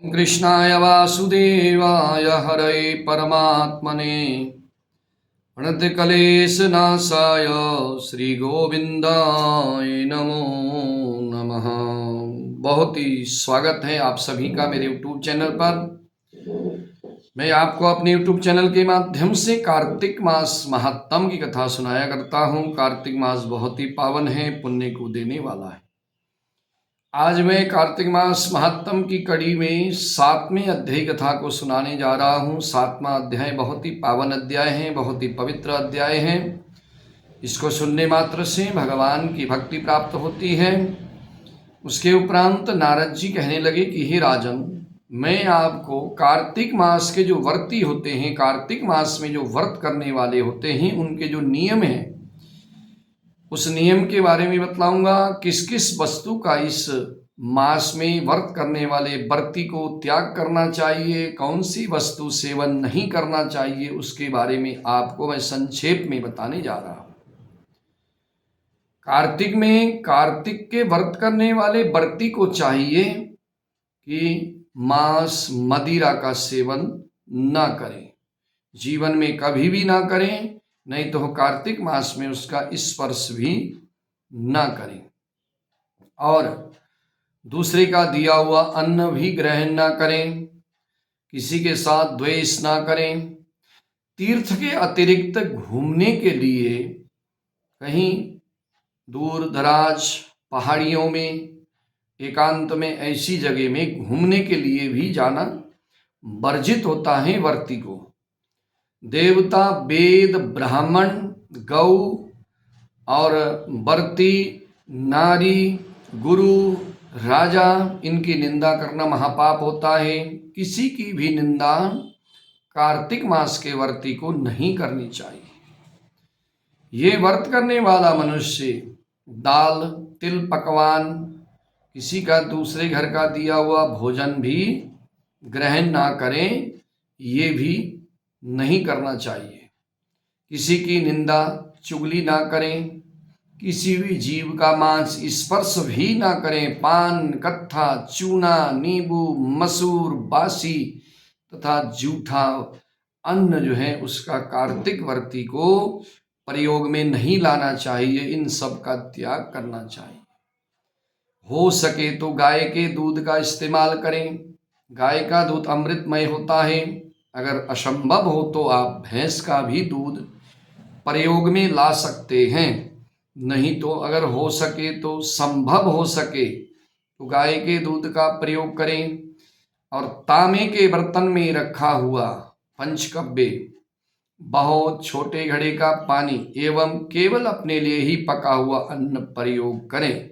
कृष्णाय वासुदेवाय हरये परमात्मने प्रणतक्लेशनाशाय श्रीगोविंदाय नमो नमः। बहुत ही स्वागत है आप सभी का मेरे YouTube चैनल पर। मैं आपको अपने YouTube चैनल के माध्यम से कार्तिक मास महात्म की कथा सुनाया करता हूँ। कार्तिक मास बहुत ही पावन है, पुण्य को देने वाला है। आज मैं कार्तिक मास महात्म की कड़ी में 7वें अध्याय कथा को सुनाने जा रहा हूँ। 7वां अध्याय बहुत ही पावन अध्याय है, बहुत ही पवित्र अध्याय है। इसको सुनने मात्र से भगवान की भक्ति प्राप्त होती है। उसके उपरांत नारद जी कहने लगे कि हे राजन, मैं आपको कार्तिक मास के जो व्रती होते हैं, कार्तिक मास में जो व्रत करने वाले होते हैं, उनके जो नियम हैं उस नियम के बारे में बतलाऊंगा। किस किस वस्तु का इस मास में व्रत करने वाले व्रती को त्याग करना चाहिए, कौन सी वस्तु सेवन नहीं करना चाहिए, उसके बारे में आपको मैं संक्षेप में बताने जा रहा हूं। कार्तिक में कार्तिक के व्रत करने वाले व्रती को चाहिए कि मांस मदिरा का सेवन ना करें, जीवन में कभी भी ना करें, नहीं तो कार्तिक मास में उसका स्पर्श भी ना करें। और दूसरे का दिया हुआ अन्न भी ग्रहण ना करें, किसी के साथ द्वेष ना करें। तीर्थ के अतिरिक्त घूमने के लिए कहीं दूर दराज पहाड़ियों में, एकांत में, ऐसी जगह में घूमने के लिए भी जाना वर्जित होता है व्रती को। देवता, वेद, ब्राह्मण, गौ और व्रती, नारी, गुरु, राजा, इनकी निंदा करना महापाप होता है। किसी की भी निंदा कार्तिक मास के व्रती को नहीं करनी चाहिए। ये व्रत करने वाला मनुष्य दाल, तिल, पकवान, किसी का दूसरे घर का दिया हुआ भोजन भी ग्रहण ना करें, ये भी नहीं करना चाहिए। किसी की निंदा, चुगली ना करें, किसी भी जीव का मांस स्पर्श भी ना करें। पान, कत्था, चूना, नींबू, मसूर, बासी तथा जूठा अन्न जो है उसका कार्तिक व्रती को प्रयोग में नहीं लाना चाहिए। इन सब का त्याग करना चाहिए। हो सके तो गाय के दूध का इस्तेमाल करें। गाय का दूध अमृतमय होता है। अगर असंभव हो तो आप भैंस का भी दूध प्रयोग में ला सकते हैं। नहीं तो अगर हो सके तो, संभव हो सके तो गाय के दूध का प्रयोग करें। और तांबे के बर्तन में रखा हुआ पंचकव्य, बहुत छोटे घड़े का पानी एवं केवल अपने लिए ही पका हुआ अन्न प्रयोग करें।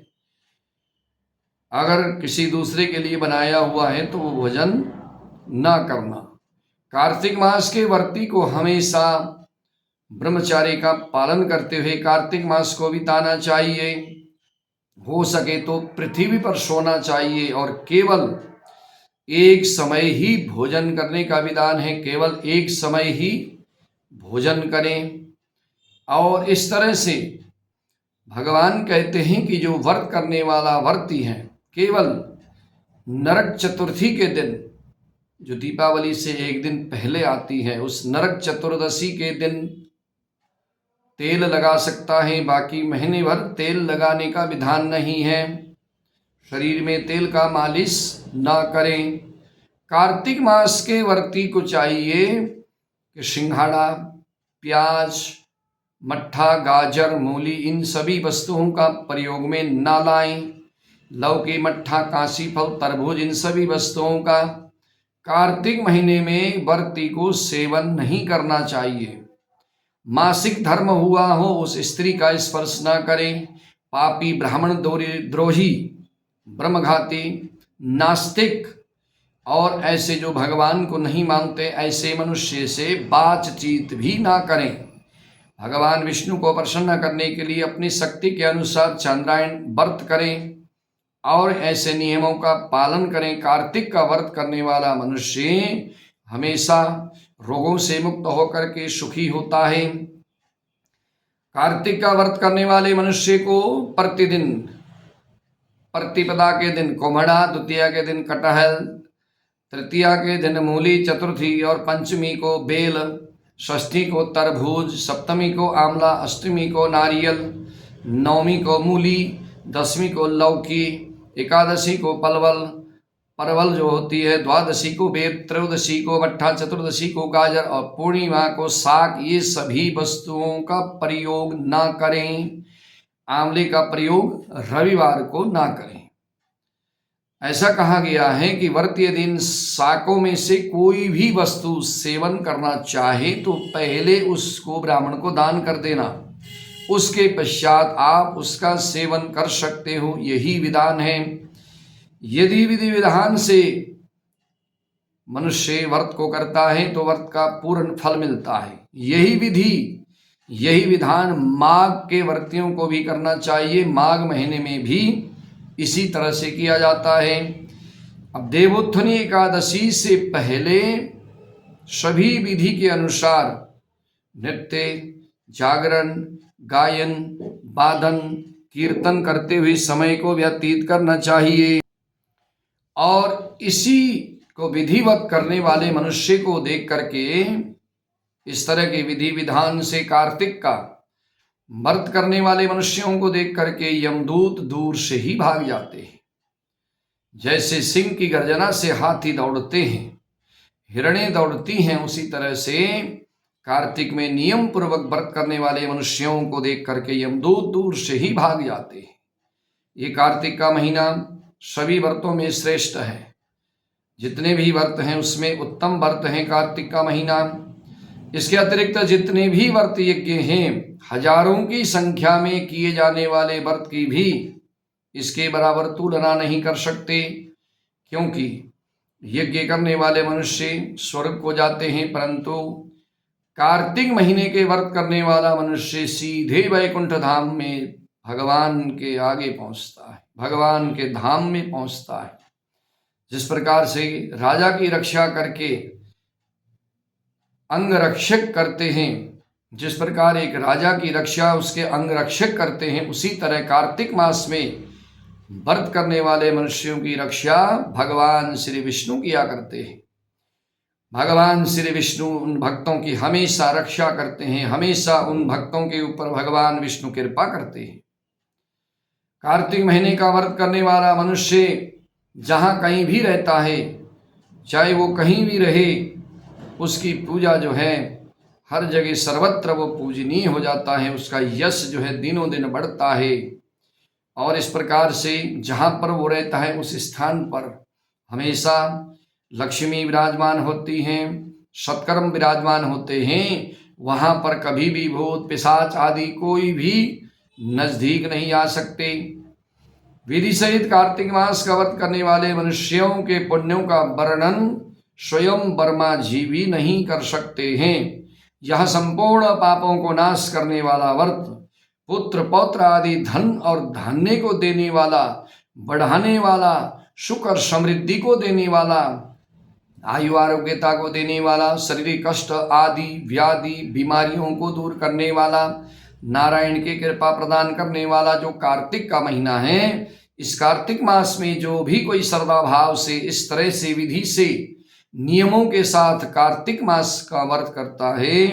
अगर किसी दूसरे के लिए बनाया हुआ है तो वो भोजन ना करना। कार्तिक मास के व्रती को हमेशा ब्रह्मचार्य का पालन करते हुए कार्तिक मास को बिताना चाहिए। हो सके तो पृथ्वी पर सोना चाहिए और केवल एक समय ही भोजन करने का विधान है। केवल एक समय ही भोजन करें। और इस तरह से भगवान कहते हैं कि जो व्रत करने वाला व्रती है, केवल नरक चतुर्थी के दिन, जो दीपावली से एक दिन पहले आती है, उस नरक चतुर्दशी के दिन तेल लगा सकता है। बाकी महीने भर तेल लगाने का विधान नहीं है। शरीर में तेल का मालिश ना करें। कार्तिक मास के व्रती को चाहिए कि सिंघाड़ा, प्याज, मट्ठा, गाजर, मूली, इन सभी वस्तुओं का प्रयोग में ना लाएं। लौकी, मट्ठा, काशी फल, तरबूज, इन सभी वस्तुओं का कार्तिक महीने में व्रती को सेवन नहीं करना चाहिए। मासिक धर्म हुआ हो उस स्त्री का स्पर्श न करें। पापी, ब्राह्मण द्रोही, ब्रह्मघाती, नास्तिक और ऐसे जो भगवान को नहीं मानते, ऐसे मनुष्य से बातचीत भी ना करें। भगवान विष्णु को प्रसन्न करने के लिए अपनी शक्ति के अनुसार चंद्रायण व्रत करें और ऐसे नियमों का पालन करें। कार्तिक का व्रत करने वाला मनुष्य हमेशा रोगों से मुक्त होकर के सुखी होता है। कार्तिक का व्रत करने वाले मनुष्य को प्रतिदिन, प्रतिपदा के दिन कोम्हड़ा, द्वितीया के दिन कटहल, तृतीया के दिन मूली, चतुर्थी और पंचमी को बेल, षष्ठी को तरबूज, सप्तमी को आंवला, अष्टमी को नारियल, नवमी को मूली, दसवीं को लौकी, एकादशी को परवल जो होती है, द्वादशी को बेर, त्रयोदशी को मट्ठा, चतुर्दशी को गाजर और पूर्णिमा को साग। ये सभी वस्तुओं का प्रयोग ना करें। आंवले का प्रयोग रविवार को ना करें। ऐसा कहा गया है कि व्रतीय दिन शाकों में से कोई भी वस्तु सेवन करना चाहे तो पहले उसको ब्राह्मण को दान कर देना, उसके पश्चात आप उसका सेवन कर सकते हो। यही विधान है। यदि विधि विधान से मनुष्य व्रत को करता है तो व्रत का पूर्ण फल मिलता है। यही विधान माघ के व्रतियों को भी करना चाहिए। माघ महीने में भी इसी तरह से किया जाता है। अब देवोत्थानी एकादशी से पहले सभी विधि के अनुसार नृत्य, जागरण, गायन, वादन, कीर्तन करते हुए समय को व्यतीत करना चाहिए। और इसी को विधिवत करने वाले मनुष्य को देख करके, इस तरह के विधि विधान से कार्तिक का व्रत करने वाले मनुष्यों को देख करके यमदूत दूर से ही भाग जाते हैं। जैसे सिंह की गर्जना से हाथी दौड़ते हैं, हिरणें दौड़ती हैं, उसी तरह से कार्तिक में नियम पूर्वक व्रत करने वाले मनुष्यों को देख करके यमदूत दूर से ही भाग जाते हैं। ये कार्तिक का महीना सभी व्रतों में श्रेष्ठ है। जितने भी व्रत हैं उसमें उत्तम व्रत है कार्तिक का महीना। इसके अतिरिक्त जितने भी व्रत यज्ञ हैं, हजारों की संख्या में किए जाने वाले व्रत की भी इसके बराबर तुलना नहीं कर सकते, क्योंकि यज्ञ करने वाले मनुष्य स्वर्ग को जाते हैं, परंतु कार्तिक महीने के व्रत करने वाला मनुष्य सीधे वैकुंठ धाम में भगवान के आगे पहुंचता है, भगवान के धाम में पहुंचता है। जिस प्रकार से राजा की रक्षा करके अंगरक्षक करते हैं, जिस प्रकार एक राजा की रक्षा उसके अंगरक्षक करते हैं, उसी तरह कार्तिक मास में व्रत करने वाले मनुष्यों की रक्षा भगवान श्री विष्णु किया करते हैं। भगवान श्री विष्णु उन भक्तों की हमेशा रक्षा करते हैं, हमेशा उन भक्तों के ऊपर भगवान विष्णु कृपा करते हैं। कार्तिक महीने का व्रत करने वाला मनुष्य जहाँ कहीं भी रहता है, चाहे वो कहीं भी रहे, उसकी पूजा जो है हर जगह सर्वत्र वो पूजनीय हो जाता है। उसका यश जो है दिनों दिन बढ़ता है। और इस प्रकार से जहाँ पर वो रहता है उस स्थान पर हमेशा लक्ष्मी विराजमान होती हैं, सत्कर्म विराजमान होते हैं। वहाँ पर कभी भी भूत पिशाच आदि कोई भी नजदीक नहीं आ सकते। विधि सहित कार्तिक मास का व्रत करने वाले मनुष्यों के पुण्यों का वर्णन स्वयं ब्रह्मा जी भी नहीं कर सकते हैं। यह संपूर्ण पापों को नाश करने वाला व्रत, पुत्र पौत्र आदि धन और धान्य को देने वाला, बढ़ाने वाला, सुख और समृद्धि को देने वाला, आयु आरोग्यता को देने वाला, शारीरिक कष्ट आदि व्याधि बीमारियों को दूर करने वाला, नारायण की कृपा प्रदान करने वाला जो कार्तिक का महीना है, इस कार्तिक मास में जो भी कोई श्रद्धा भाव से इस तरह से विधि से नियमों के साथ कार्तिक मास का व्रत करता है,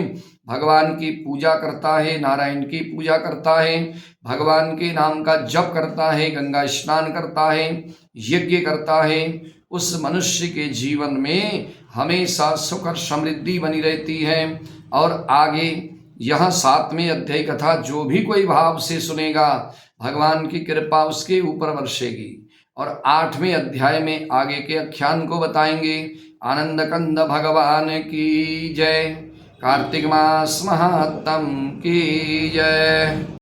भगवान की पूजा करता है, नारायण की पूजा करता है, भगवान के नाम का जप करता है, गंगा स्नान करता है, यज्ञ करता है, उस मनुष्य के जीवन में हमेशा सुख और समृद्धि बनी रहती है। और आगे यह 7वें अध्याय कथा जो भी कोई भाव से सुनेगा, भगवान की कृपा उसके ऊपर बरसेगी। और 8वें अध्याय में आगे के आख्यान को बताएंगे। आनंद कंद भगवान की जय। कार्तिक मास महात्म की जय।